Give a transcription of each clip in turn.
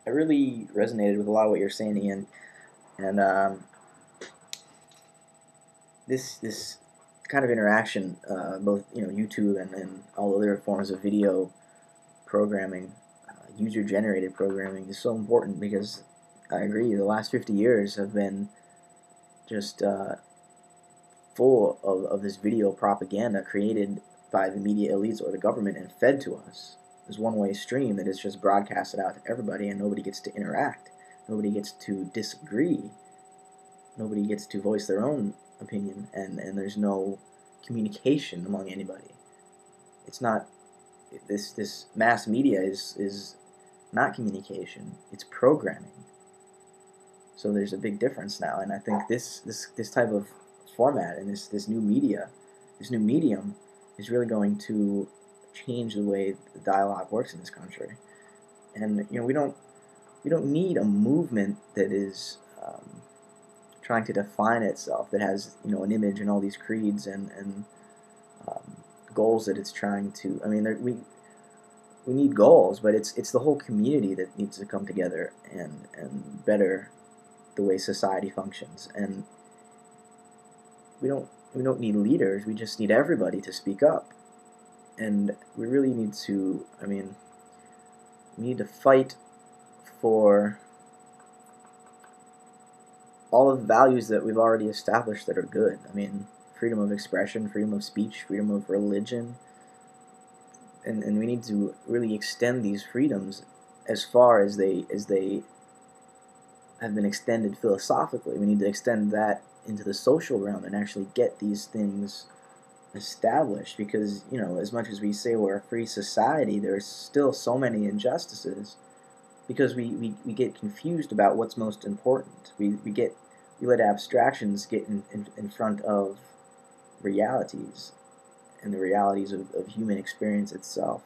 I really resonated with a lot of what you're saying, Ian. And this kind of interaction, both YouTube and all other forms of video programming, user generated programming, is so important because I agree. The last 50 years have been just full of this video propaganda created by the media elites or the government and fed to us. This one-way stream that is just broadcasted out to everybody, and nobody gets to interact. Nobody gets to disagree. Nobody gets to voice their own opinion, and there's no communication among anybody. It's not this mass media is not communication. It's programming. So there's a big difference now, and I think this type of format and this new media, this new medium, is really going to change the way the dialogue works in this country. And we don't need a movement that is trying to define itself, that has an image and all these creeds and um, goals that it's trying to. I mean, we need goals, but it's the whole community that needs to come together and better the way society functions. And we don't need leaders. We just need everybody to speak up. And we really need to. I mean, we need to fight for all of the values that we've already established that are good. I mean, freedom of expression, freedom of speech, freedom of religion, and we need to really extend these freedoms as far as they have been extended philosophically. We need to extend that into the social realm and actually get these things established, because as much as we say we're a free society, there's still so many injustices because we get confused about what's most important. We let abstractions get in front of realities, and the realities of human experience itself.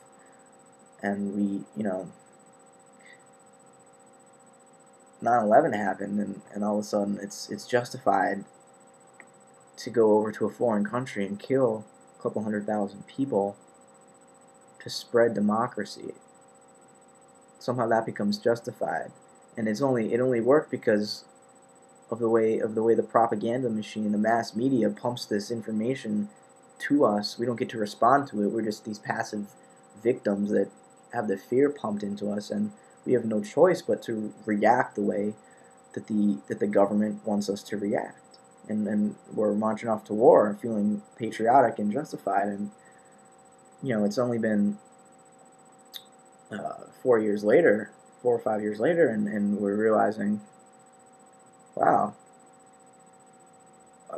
And 9/11 happened, and all of a sudden it's justified to go over to a foreign country and kill a couple 100,000 people to spread democracy. Somehow that becomes justified, and it only worked because of the way the propaganda machine, the mass media, pumps this information to us. We don't get to respond to it. We're just these passive victims that have the fear pumped into us, and we have no choice but to react the way that the government wants us to react. And we're marching off to war and feeling patriotic and justified. And it's only been 4 years later, 4 or 5 years later, and we're realizing, wow,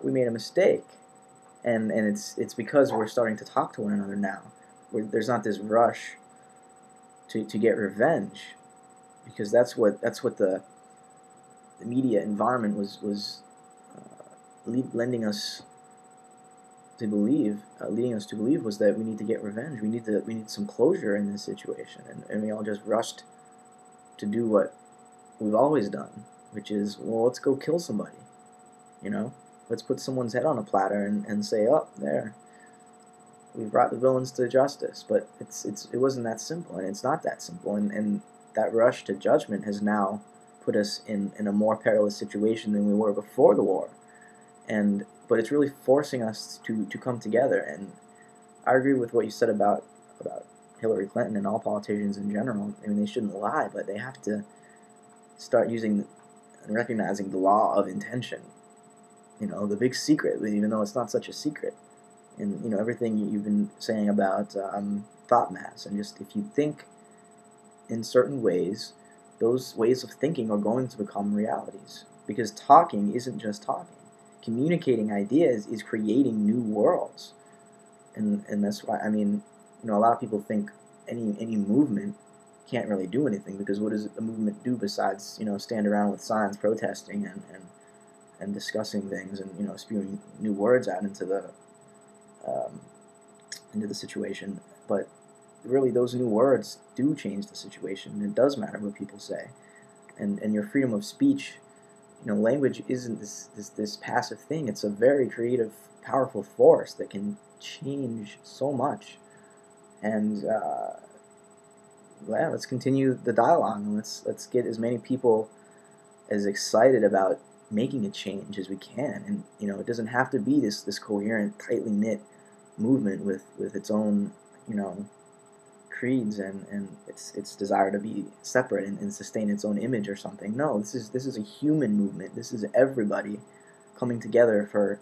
we made a mistake. And it's because we're starting to talk to one another now. There's not this rush to get revenge, because that's what the media environment was lending us to believe, leading us to believe, was that we need to get revenge. We need some closure in this situation, and we all just rushed to do what we've always done, which is, well, let's go kill somebody. You know, let's put someone's head on a platter and say, oh, there, we brought the villains to justice. But it wasn't that simple, and it's not that simple. And that rush to judgment has now put us in a more perilous situation than we were before the war. And but it's really forcing us to come together. And I agree with what you said about Hillary Clinton and all politicians in general. I mean, they shouldn't lie, but they have to start using and recognizing the law of intention. The big secret, even though it's not such a secret. And everything you've been saying about thought mass, and just if you think in certain ways, those ways of thinking are going to become realities. Because talking isn't just talking. Communicating ideas is creating new worlds. And that's why, I mean, a lot of people think any movement can't really do anything, because what does a movement do besides stand around with signs protesting and discussing things, and spewing new words out um, into the situation. But really, those new words do change the situation, and it does matter what people say. And your freedom of speech, language isn't this passive thing. It's a very creative, powerful force that can change so much. And yeah, let's continue the dialogue, and let's get as many people as excited about making a change as we can. And it doesn't have to be this coherent, tightly knit movement with its own you know creeds and its desire to be separate and sustain its own image or something. No, this is a human movement. This is everybody coming together for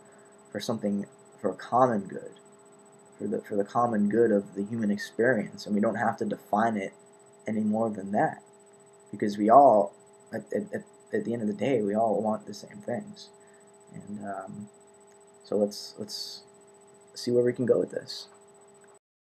something, for a common good, for the common good of the human experience. And we don't have to define it any more than that, because we all at the end of the day, we all want the same things. And so let's see where we can go with this.